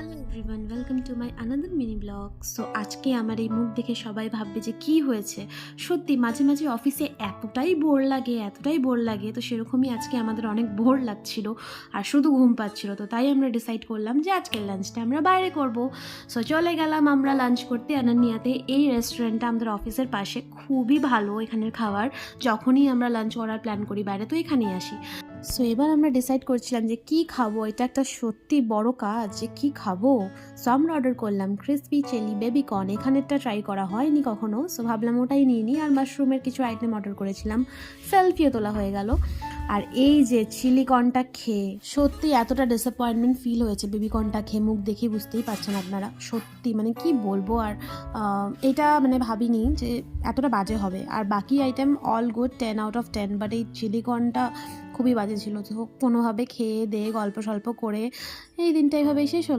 Hello everyone, welcome to my another mini blog. So আজকে আমার এই মুখ দেখে সবাই ভাববে যে কি হয়েছে। সত্যি মাঝে মাঝে অফিসে এতটাই বোর লাগে, তো সেরকমই আজকে আমাদের অনেক বোর লাগছিল আর শুধু ঘুম পাচ্ছিল। তো তাই আমরা ডিসাইড করলাম যে আজকের লাঞ্চটা আমরা বাইরে করব। সো চলে গেলাম আমরা লাঞ্চ করতে আনান্নিয়াতে। এই রেস্টুরেন্টটা আমাদের অফিসের পাশে, খুবই ভালো এখানের খাবার। যখনই আমরা লাঞ্চ করার প্ল্যান করি বাইরে, তো এখানেই আসি। সো এবার আমরা ডিসাইড করছিলাম যে কি খাবো। এটা একটা সত্যি বড় কাজ যে কি খাবো। সো আমরা অর্ডার করলাম ক্রিসপি চিলি বেবিকর্ন। এখানেরটা ট্রাই করা হয়নি কখনো, সো ভাবলাম ওটাই নিয়ে নিই। আর মাশরুমের কিছু আইটেম অর্ডার করেছিলাম, সেলফিও তোলা হয়ে গেল। আর এই যে চিলি কর্নটা খেয়ে সত্যি এতটা ডিসঅ্যাপয়েন্টমেন্ট ফিল হয়েছে। বেবিকর্নটা খেয়ে মুখ দেখে বুঝতেই পারছেন আপনারা, সত্যি মানে কি বলবো। আর এটা মানে ভাবিনি যে এতটা বাজে হবে। আর বাকি item all good, 10 out of 10, but এই চিলি কর্নটা খুবই বাজে ছিল। তো কোনোভাবে খেয়ে দিয়ে গল্প সল্প করে এই দিনটা এইভাবেই শেষ হলো।